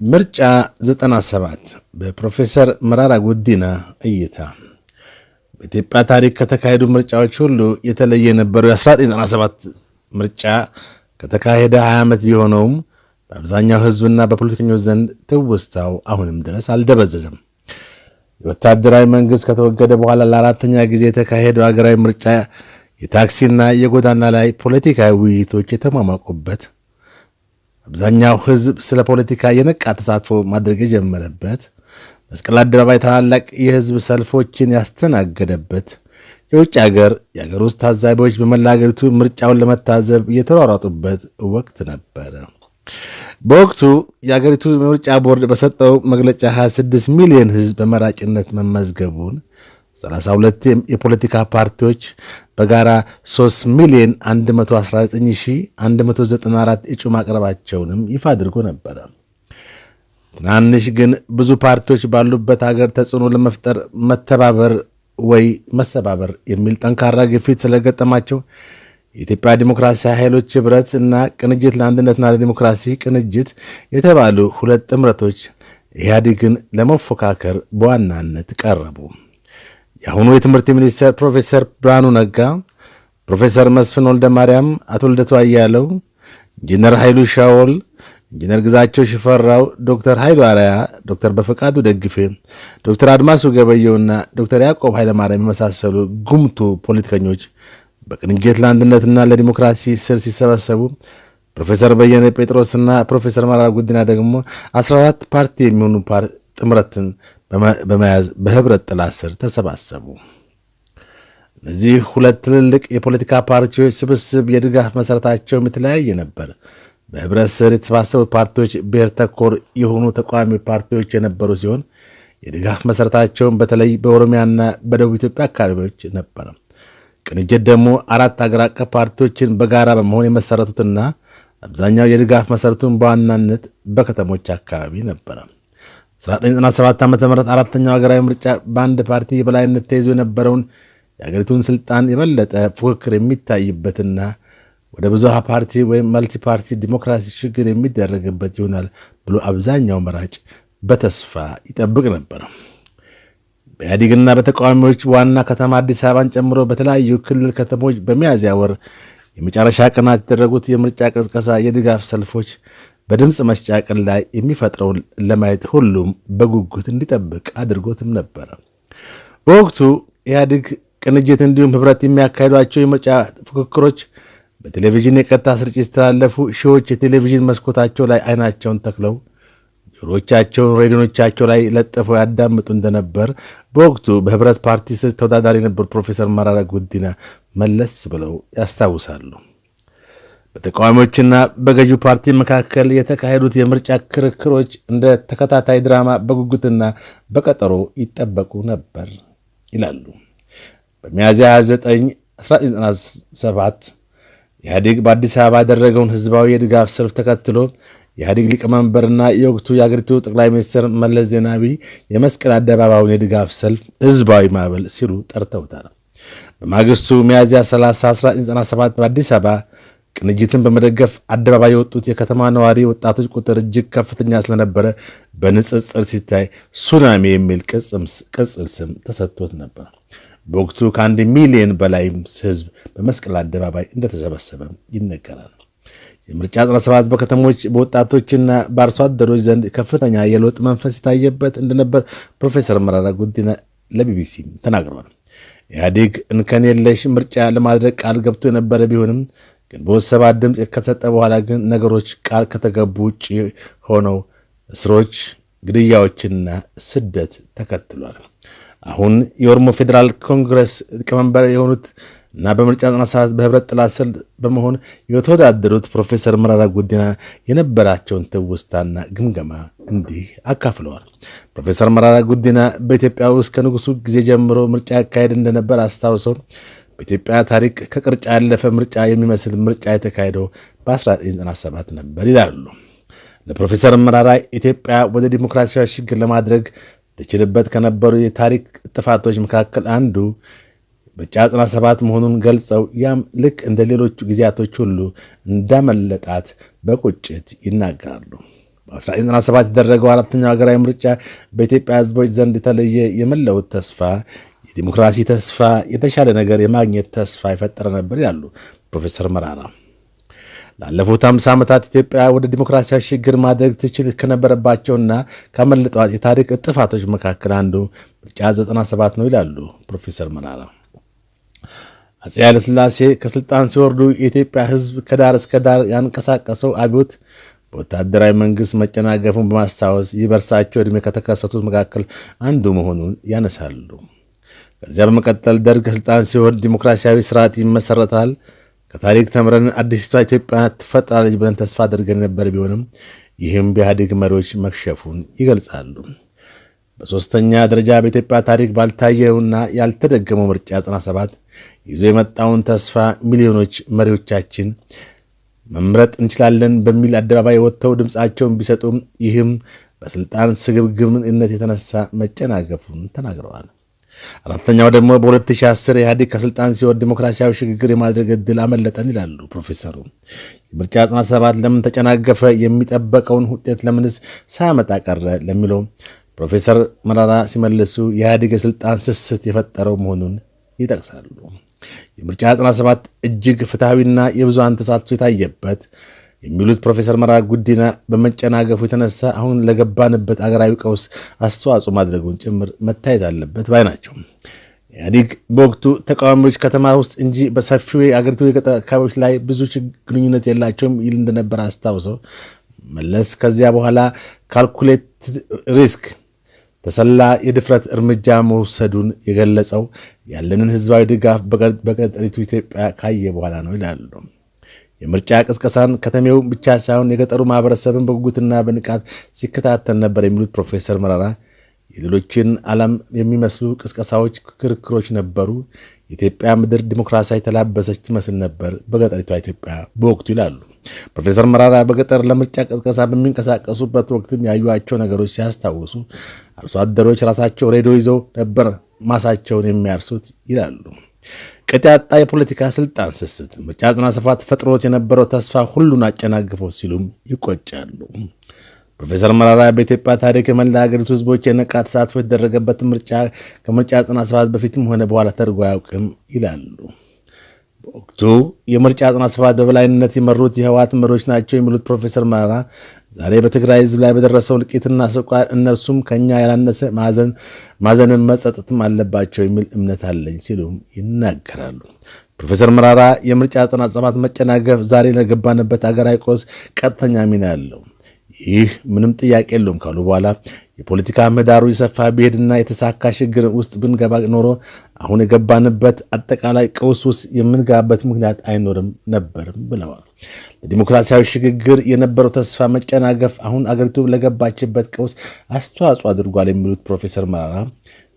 ምርጫ 97 በፕሮፌሰር መራራ ጉዲና እይታ በኢትዮጵያ ታሪክ ከተካሄዱ ምርጫዎች ሁሉ የተለየ የነበረው የ1997 ምርጫ ከተካሄደ 20 ዓመት ቢሆነውም በአብዛኛው ሕዝብና በፖለቲከኞች ዘንድ ትውስታው አሁንም ድረስ አልደበዘዘም። የወታደራዊ መንግሥት ከተወገደ በኋላ ለአራተኛ ጊዜ የተካሄደው ሀገራዊ ምርጫ የታክሲና የጎዳና ላይ ፖለቲካዊ ውይይቶች የተሟሟቁበት፣ አብዛኛው ሕዝብ ስለ ፖለቲካ የነቃ ተሳትፎ ማድረግ የጀመረበት፣ መስቀል አደባባይ ታላላቅ የሕዝብ ሰልፎችን ያስተናገደበት፣ የውጭ የአገር ውስጥ ታዛቢዎች በመላ አገሪቱ ምርጫውን ለመታዘብ የተሯሯጡበት ወቅት ነበረ። በወቅቱ የአገሪቱ ምርጫ ቦርድ በሰጠው መግለጫ 26 ሚሊዮን ሕዝብ በመራጭነት መመዝገቡን፣ 32 የፖለቲካ ፓርቲዎች በጋራ 3,119,194 እጩ ማቅረባቸውንም ይፋ አድርጎ ነበረ። ትናንሽ ግን ብዙ ፓርቲዎች ባሉበት ሀገር ተጽዕኖ ለመፍጠር መተባበር ወይ መሰባበር የሚል ጠንካራ ግፊት ስለገጠማቸው የኢትዮጵያ ዲሞክራሲያዊ ኃይሎች ኅብረት እና ቅንጅት ለአንድነትና ለዲሞክራሲ ቅንጅት የተባሉ ሁለት ጥምረቶች ኢህአዴግን ለመፎካከር በዋናነት ቀረቡ። የአሁኑ የትምህርት ሚኒስትር ፕሮፌሰር ብርሃኑ ነጋ፣ ፕሮፌሰር መስፍን ወልደ ማርያም፣ አቶ ልደቱ አያለው፣ ኢንጂነር ኃይሉ ሻወል፣ ኢንጂነር ግዛቸው ሽፈራው፣ ዶክተር ኃይሉ አርአያ፣ ዶክተር በፈቃዱ ደግፌ፣ ዶክተር አድማሱ ገበየውና ዶክተር ያዕቆብ ኃይለማርያም የመሳሰሉ ጉምቱ ፖለቲከኞች በቅንጅት ለአንድነትና ለዲሞክራሲ ስር ሲሰበሰቡ ፕሮፌሰር በየነ ጴጥሮስና ፕሮፌሰር መራራ ጉዲና ደግሞ 14 ፓርቲ የሚሆኑ ጥምረትን በመያዝ በህብረት ጥላ ስር ተሰባሰቡ። እነዚህ ሁለት ትልልቅ የፖለቲካ ፓርቲዎች ስብስብ የድጋፍ መሠረታቸውም የተለያየ ነበር። በህብረት ስር የተሰባሰቡ ፓርቲዎች ብሔር ተኮር የሆኑ ተቃዋሚ ፓርቲዎች የነበሩ ሲሆን የድጋፍ መሠረታቸውም በተለይ በኦሮሚያና በደቡብ ኢትዮጵያ አካባቢዎች ነበረ። ቅንጅት ደግሞ 4 አገር አቀፍ ፓርቲዎችን በጋራ በመሆን የመሠረቱትና አብዛኛው የድጋፍ መሠረቱን በዋናነት በከተሞች አካባቢ ነበረ። 1997 ዓ.ም አራተኛው ሀገራዊ ምርጫ በአንድ ፓርቲ የበላይነት ተይዞ የነበረውን የአገሪቱን ስልጣን የበለጠ ፉክክር የሚታይበትና ወደ ብዙሃ ፓርቲ ወይም መልቲ ፓርቲ ዲሞክራሲ ሽግግር የሚደረግበት ይሆናል ብሎ አብዛኛው መራጭ በተስፋ ይጠብቅ ነበር። በኢህአዴግና በተቃዋሚዎች ዋና ከተማ አዲስ አበባን ጨምሮ በተለያዩ ክልል ከተሞች በሚያዝያ ወር የመጨረሻ ቀናት የተደረጉት የምርጫ ቅስቀሳ የድጋፍ ሰልፎች በድምፅ መስጫ ቀን ላይ የሚፈጥረውን ለማየት ሁሉም በጉጉት እንዲጠብቅ አድርጎትም ነበረ። በወቅቱ ኢህአዴግ፣ ቅንጅት እንዲሁም ህብረት የሚያካሂዷቸው የምርጫ ፉክክሮች በቴሌቪዥን የቀጥታ ስርጭት ሲተላለፉ ሺዎች የቴሌቪዥን መስኮታቸው ላይ አይናቸውን ተክለው ጆሮቻቸውን ሬዲዮኖቻቸው ላይ ለጥፈው ያዳምጡ እንደነበር በወቅቱ በህብረት ፓርቲ ስር ተወዳዳሪ የነበሩ ፕሮፌሰር መራራ ጉዲና መለስ ብለው ያስታውሳሉ። በተቃዋሚዎችና በገዢው ፓርቲ መካከል የተካሄዱት የምርጫ ክርክሮች እንደ ተከታታይ ድራማ በጉጉትና በቀጠሮ ይጠበቁ ነበር ይላሉ። በሚያዝያ 29 1997 ኢህአዴግ በአዲስ አበባ ያደረገውን ህዝባዊ የድጋፍ ሰልፍ ተከትሎ የኢህአዴግ ሊቀመንበርና የወቅቱ የአገሪቱ ጠቅላይ ሚኒስትር መለስ ዜናዊ የመስቀል አደባባዩን የድጋፍ ሰልፍ ህዝባዊ ማዕበል ሲሉ ጠርተውታል። በማግስቱ ሚያዝያ 30 1997 በአዲስ አበባ ቅንጅትን በመደገፍ አደባባይ የወጡት የከተማ ነዋሪ ወጣቶች ቁጥር እጅግ ከፍተኛ ስለነበረ በንጽጽር ሲታይ ሱናሚ የሚል ቅጽል ስም ተሰጥቶት ነበር። በወቅቱ ከ1 ሚሊዮን በላይ ህዝብ በመስቀል አደባባይ እንደተሰበሰበ ይነገራል። የምርጫ 97 በከተሞች በወጣቶችና በአርሶ አደሮች ዘንድ ከፍተኛ የለውጥ መንፈስ የታየበት እንደነበር ፕሮፌሰር መራራ ጉዲና ለቢቢሲ ተናግረዋል። ኢህአዴግ እንከን የለሽ ምርጫ ለማድረግ ቃል ገብቶ የነበረ ቢሆንም ግንቦት 7 ድምፅ ከተሰጠ በኋላ ግን ነገሮች ቃል ከተገቡ ውጭ ሆነው እስሮች፣ ግድያዎችና ስደት ተከትሏል። አሁን የኦሮሞ ፌዴራል ኮንግረስ ሊቀመንበር የሆኑት እና በምርጫ 97 በህብረት ጥላ ስር በመሆን የተወዳደሩት ፕሮፌሰር መራራ ጉዲና የነበራቸውን ትውስታና ግምገማ እንዲህ አካፍለዋል። ፕሮፌሰር መራራ ጉዲና በኢትዮጵያ ውስጥ ከንጉሱ ጊዜ ጀምሮ ምርጫ ያካሄድ እንደነበር አስታውሰው በኢትዮጵያ ታሪክ ከቅርጫ ያለፈ ምርጫ የሚመስል ምርጫ የተካሄደው በ1997 ነበር ይላሉ። ለፕሮፌሰር መራራ ኢትዮጵያ ወደ ዲሞክራሲያዊ ሽግግር ለማድረግ ትችልበት ከነበሩ የታሪክ ጥፋቶች መካከል አንዱ ምርጫ 97 መሆኑን ገልጸው ያም ልክ እንደ ሌሎቹ ጊዜያቶች ሁሉ እንዳመለጣት በቁጭት ይናገራሉ። በ1997 የተደረገው አራተኛው ሀገራዊ ምርጫ በኢትዮጵያ ሕዝቦች ዘንድ የተለየ የመለወጥ ተስፋ፣ የዲሞክራሲ ተስፋ፣ የተሻለ ነገር የማግኘት ተስፋ የፈጠረ ነበር ይላሉ ፕሮፌሰር መራራ። ላለፉት 50 ዓመታት ኢትዮጵያ ወደ ዲሞክራሲያዊ ሽግግር ማድረግ ትችል ከነበረባቸውና ካመለጧት የታሪክ ጥፋቶች መካከል አንዱ ምርጫ 97 ነው ይላሉ ፕሮፌሰር መራራ። አፄ ኃይለሥላሴ ከስልጣን ሲወርዱ የኢትዮጵያ ሕዝብ ከዳር እስከ ዳር ያንቀሳቀሰው አብዮት በወታደራዊ መንግሥት መጨናገፉን በማስታወስ ይህ በእርሳቸው ዕድሜ ከተከሰቱት መካከል አንዱ መሆኑን ያነሳሉ። ከዚያ በመቀጠል ደርግ ከስልጣን ሲወርድ ዲሞክራሲያዊ ስርዓት ይመሰረታል፣ ከታሪክ ተምረን አዲስቷ ኢትዮጵያ ትፈጠራለች ብለን ተስፋ አድርገን ነበር። ቢሆንም ይህም በኢህአዴግ መሪዎች መክሸፉን ይገልጻሉ። በሦስተኛ ደረጃ በኢትዮጵያ ታሪክ ባልታየውና ያልተደገመው ምርጫ 97 ይዞ የመጣውን ተስፋ ሚሊዮኖች መሪዎቻችን መምረጥ እንችላለን በሚል አደባባይ ወጥተው ድምፃቸውን ቢሰጡም ይህም በስልጣን ስግብግብነት የተነሳ መጨናገፉን ተናግረዋል። አራተኛው ደግሞ በ2010 ኢህአዴግ ከስልጣን ሲወርድ ዲሞክራሲያዊ ሽግግር የማድረግ ዕድል አመለጠን ይላሉ ፕሮፌሰሩ። ምርጫ 97 ለምን ተጨናገፈ? የሚጠበቀውን ውጤት ለምንስ ሳያመጣ ቀረ? ለሚለው ፕሮፌሰር መራራ ሲመልሱ የኢህአዴግ የስልጣን ስስት የፈጠረው መሆኑን ይጠቅሳሉ። የምርጫ 97 እጅግ ፍትሐዊና የብዙሃን ተሳትፎ የታየበት የሚሉት ፕሮፌሰር መራራ ጉዲና በመጨናገፉ የተነሳ አሁን ለገባንበት አገራዊ ቀውስ አስተዋጽኦ ማድረጉን ጭምር መታየት አለበት ባይ ናቸው። ኢህአዴግ በወቅቱ ተቃዋሚዎች ከተማ ውስጥ እንጂ በሰፊው የአገሪቱ የገጠር አካባቢዎች ላይ ብዙ ግንኙነት የላቸውም ይል እንደነበር አስታውሰው መለስ ከዚያ በኋላ ካልኩሌትድ ሪስክ ተሰላ የድፍረት እርምጃ መውሰዱን የገለጸው ያለንን ህዝባዊ ድጋፍ በገጠሪቱ ኢትዮጵያ ካየ በኋላ ነው ይላሉ። የምርጫ ቅስቀሳን ከተሜው ብቻ ሳይሆን የገጠሩ ማህበረሰብን በጉጉትና በንቃት ሲከታተል ነበር የሚሉት ፕሮፌሰር መራራ የሌሎችን ዓለም የሚመስሉ ቅስቀሳዎች፣ ክርክሮች ነበሩ። የኢትዮጵያ ምድር ዲሞክራሲያዊ ተላበሰች ትመስል ነበር በገጠሪቷ ኢትዮጵያ በወቅቱ ይላሉ። ፕሮፌሰር መራራ በገጠር ለምርጫ ቅስቀሳ በሚንቀሳቀሱበት ወቅትም ያዩዋቸው ነገሮች ሲያስታውሱ አርሶ አደሮች ራሳቸው ሬዲዮ ይዘው ነበር ማሳቸውን የሚያርሱት ይላሉ። ቅጥ ያጣ የፖለቲካ ስልጣን ስስት ምርጫ 97 ፈጥሮት የነበረው ተስፋ ሁሉን አጨናግፈው ሲሉም ይቆጫሉ። ፕሮፌሰር መራራ በኢትዮጵያ ታሪክ የመላ ሀገሪቱ ህዝቦች የነቃ ተሳትፎ የተደረገበት ምርጫ ከምርጫ 97 በፊትም ሆነ በኋላ ተደርጎ አያውቅም ይላሉ። በወቅቱ የምርጫ 97 በበላይነት የመሩት የህወሓት መሪዎች ናቸው የሚሉት ፕሮፌሰር መራራ ዛሬ በትግራይ ህዝብ ላይ በደረሰው እልቂትና ስቃይ እነርሱም ከኛ ያላነሰ ማዘንን መጸጸትም አለባቸው የሚል እምነት አለኝ ሲሉም ይናገራሉ። ፕሮፌሰር መራራ የምርጫ 97 መጨናገፍ ዛሬ ለገባንበት አገራዊ ቀውስ ቀጥተኛ ሚና ያለው ይህ ምንም ጥያቄ የለውም ካሉ በኋላ የፖለቲካ ምህዳሩ የሰፋ ቢሄድና የተሳካ ሽግግር ውስጥ ብንገባ ኖሮ አሁን የገባንበት አጠቃላይ ቀውስ ውስጥ የምንገባበት ምክንያት አይኖርም ነበርም ብለዋል። ለዲሞክራሲያዊ ሽግግር የነበረው ተስፋ መጨናገፍ አሁን አገሪቱ ለገባችበት ቀውስ አስተዋጽኦ አድርጓል የሚሉት ፕሮፌሰር መራራ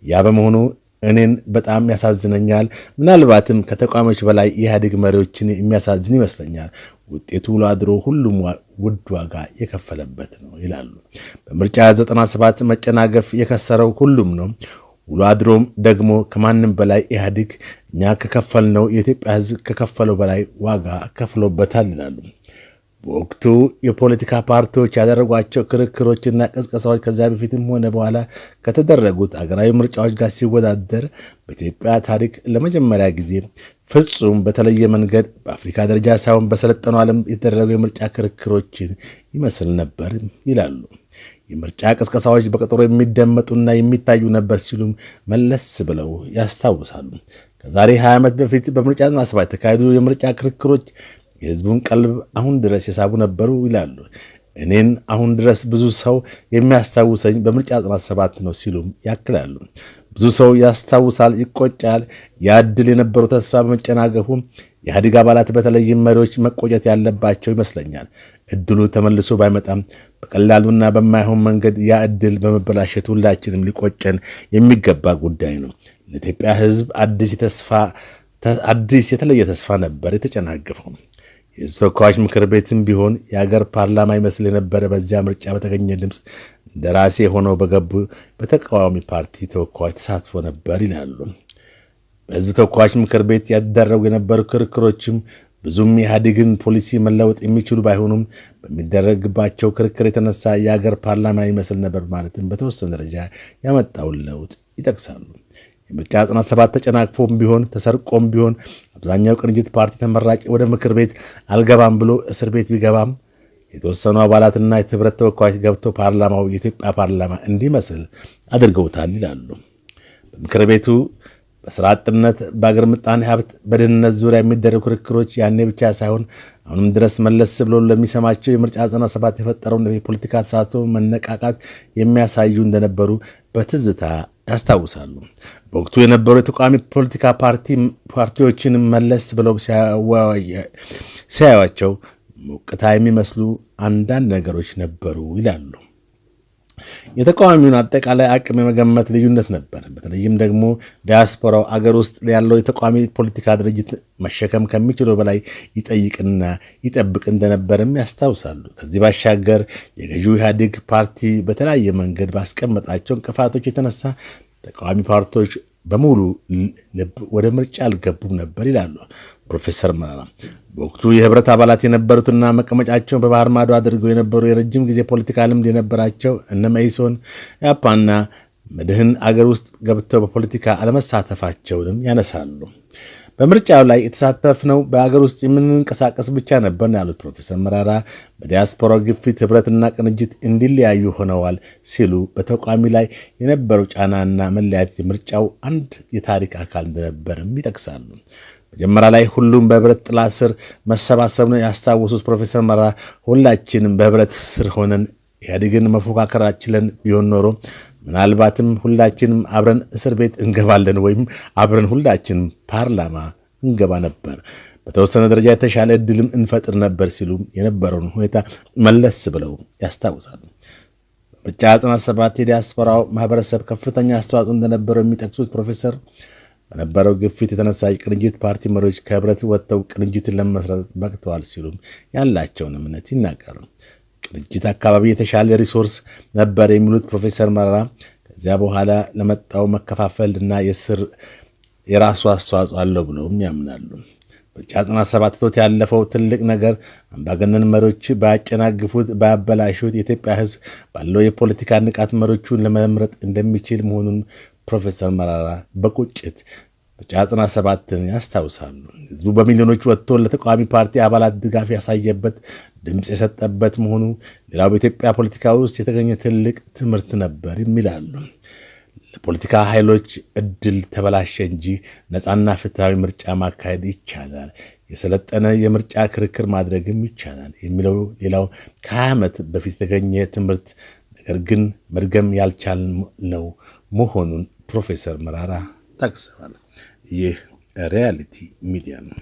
ያ በመሆኑ እኔን በጣም ያሳዝነኛል። ምናልባትም ከተቃዋሚዎች በላይ የኢህአዴግ መሪዎችን የሚያሳዝን ይመስለኛል። ውጤቱ ውሎ አድሮ ሁሉም ውድ ዋጋ የከፈለበት ነው ይላሉ። በምርጫ 97 መጨናገፍ የከሰረው ሁሉም ነው። ውሎ አድሮም ደግሞ ከማንም በላይ ኢህአዴግ እኛ ከከፈልነው የኢትዮጵያ ሕዝብ ከከፈለው በላይ ዋጋ ከፍሎበታል ይላሉ። በወቅቱ የፖለቲካ ፓርቲዎች ያደረጓቸው ክርክሮችና ቅስቀሳዎች ከዚያ በፊትም ሆነ በኋላ ከተደረጉት አገራዊ ምርጫዎች ጋር ሲወዳደር በኢትዮጵያ ታሪክ ለመጀመሪያ ጊዜ ፍጹም በተለየ መንገድ በአፍሪካ ደረጃ ሳይሆን በሰለጠነው ዓለም የተደረጉ የምርጫ ክርክሮችን ይመስል ነበር ይላሉ። የምርጫ ቅስቀሳዎች በቀጠሮ የሚደመጡና የሚታዩ ነበር ሲሉም መለስ ብለው ያስታውሳሉ። ከዛሬ 20 ዓመት በፊት በምርጫ 97 የተካሄዱ የምርጫ ክርክሮች የህዝቡን ቀልብ አሁን ድረስ የሳቡ ነበሩ ይላሉ። እኔን አሁን ድረስ ብዙ ሰው የሚያስታውሰኝ በምርጫ 97 ነው ሲሉም ያክላሉ። ብዙ ሰው ያስታውሳል፣ ይቆጫል። ያድል የነበረው ተስፋ በመጨናገፉ የኢህአዴግ አባላት በተለይም መሪዎች መቆጨት ያለባቸው ይመስለኛል። እድሉ ተመልሶ ባይመጣም በቀላሉና በማይሆን መንገድ ያ እድል በመበላሸት ሁላችንም ሊቆጨን የሚገባ ጉዳይ ነው። ለኢትዮጵያ ህዝብ አዲስ የተለየ ተስፋ ነበር የተጨናገፈው። የህዝብ ተወካዮች ምክር ቤትም ቢሆን የአገር ፓርላማ ይመስል የነበረ በዚያ ምርጫ በተገኘ ድምፅ እንደራሴ ሆነው በገቡ በተቃዋሚ ፓርቲ ተወካዮች ተሳትፎ ነበር ይላሉ። በህዝብ ተወካዮች ምክር ቤት ያደረጉ የነበሩ ክርክሮችም ብዙም የኢህአዴግን ፖሊሲ መለወጥ የሚችሉ ባይሆኑም በሚደረግባቸው ክርክር የተነሳ የአገር ፓርላማ ይመስል ነበር ማለትም በተወሰነ ደረጃ ያመጣውን ለውጥ ይጠቅሳሉ። የምርጫ 97 ተጨናቅፎም ቢሆን ተሰርቆም ቢሆን አብዛኛው ቅንጅት ፓርቲ ተመራጭ ወደ ምክር ቤት አልገባም ብሎ እስር ቤት ቢገባም የተወሰኑ አባላትና የህብረት ተወካዮች ገብተው ፓርላማው የኢትዮጵያ ፓርላማ እንዲመስል አድርገውታል ይላሉ። በምክር ቤቱ በስራ አጥነት፣ በአገር ምጣኔ ሀብት፣ በድህነት ዙሪያ የሚደረጉ ክርክሮች ያኔ ብቻ ሳይሆን አሁንም ድረስ መለስ ብሎ ለሚሰማቸው የምርጫ 97 የፈጠረውን የፖለቲካ ተሳትፎ መነቃቃት የሚያሳዩ እንደነበሩ በትዝታ ያስታውሳሉ። በወቅቱ የነበሩ የተቃዋሚ ፖለቲካ ፓርቲዎችን መለስ ብለው ሲያዩዋቸው ሞቅታ የሚመስሉ አንዳንድ ነገሮች ነበሩ ይላሉ። የተቃዋሚውን አጠቃላይ አቅም የመገመት ልዩነት ነበር። በተለይም ደግሞ ዲያስፖራው አገር ውስጥ ያለው የተቃዋሚ ፖለቲካ ድርጅት መሸከም ከሚችለው በላይ ይጠይቅና ይጠብቅ እንደነበርም ያስታውሳሉ። ከዚህ ባሻገር የገዢው ኢህአዴግ ፓርቲ በተለያየ መንገድ ባስቀመጣቸው እንቅፋቶች የተነሳ ተቃዋሚ ፓርቲዎች በሙሉ ልብ ወደ ምርጫ አልገቡም ነበር ይላሉ ፕሮፌሰር መረራ። በወቅቱ የህብረት አባላት የነበሩትና መቀመጫቸውን በባህር ማዶ አድርገው የነበሩ የረጅም ጊዜ ፖለቲካ ልምድ የነበራቸው እነ መኢሶን፣ ኢያፓና መድህን አገር ውስጥ ገብተው በፖለቲካ አለመሳተፋቸውንም ያነሳሉ። በምርጫው ላይ የተሳተፍነው በአገር ውስጥ የምንንቀሳቀስ ብቻ ነበር ያሉት ፕሮፌሰር መረራ በዲያስፖራው ግፊት ህብረትና ቅንጅት እንዲለያዩ ሆነዋል ሲሉ በተቃዋሚ ላይ የነበረው ጫናና መለያየት የምርጫው አንድ የታሪክ አካል እንደነበርም ይጠቅሳሉ። መጀመሪያ ላይ ሁሉም በህብረት ጥላ ስር መሰባሰብ ነው ያስታወሱት ፕሮፌሰር መረራ ሁላችንም በህብረት ስር ሆነን ኢህአዴግን መፎካከር ችለን ቢሆን ኖሮ ምናልባትም ሁላችንም አብረን እስር ቤት እንገባለን ወይም አብረን ሁላችንም ፓርላማ እንገባ ነበር፣ በተወሰነ ደረጃ የተሻለ እድልም እንፈጥር ነበር ሲሉ የነበረውን ሁኔታ መለስ ብለው ያስታውሳሉ። ምርጫ 97 የዲያስፖራው ማህበረሰብ ከፍተኛ አስተዋጽኦ እንደነበረው የሚጠቅሱት ፕሮፌሰር በነበረው ግፊት የተነሳ የቅንጅት ፓርቲ መሪዎች ከህብረት ወጥተው ቅንጅትን ለመመስረት በቅተዋል ሲሉም ያላቸውን እምነት ይናገሩ። ቅንጅት አካባቢ የተሻለ ሪሶርስ ነበር የሚሉት ፕሮፌሰር መረራ ከዚያ በኋላ ለመጣው መከፋፈልና የራሱ አስተዋጽኦ አለው ብለውም ያምናሉ። ምርጫ 97 ቶት ያለፈው ትልቅ ነገር አምባገነን መሪዎች ባያጨናግፉት ባያበላሹት የኢትዮጵያ ህዝብ ባለው የፖለቲካ ንቃት መሪዎቹን ለመምረጥ እንደሚችል መሆኑን ፕሮፌሰር መረራ በቁጭት ምርጫ 97ን ያስታውሳሉ። ህዝቡ በሚሊዮኖች ወጥቶ ለተቃዋሚ ፓርቲ አባላት ድጋፍ ያሳየበት ድምፅ የሰጠበት መሆኑ ሌላው በኢትዮጵያ ፖለቲካ ውስጥ የተገኘ ትልቅ ትምህርት ነበር የሚላሉ። ለፖለቲካ ኃይሎች እድል ተበላሸ እንጂ ነፃና ፍትሃዊ ምርጫ ማካሄድ ይቻላል፣ የሰለጠነ የምርጫ ክርክር ማድረግም ይቻላል የሚለው ሌላው ከ20 ዓመት በፊት የተገኘ ትምህርት ነገር ግን መድገም ያልቻልነው መሆኑን ፕሮፌሰር መረራ ጠቅሰዋል። ይህ ሪያሊቲ ሚዲያ ነው።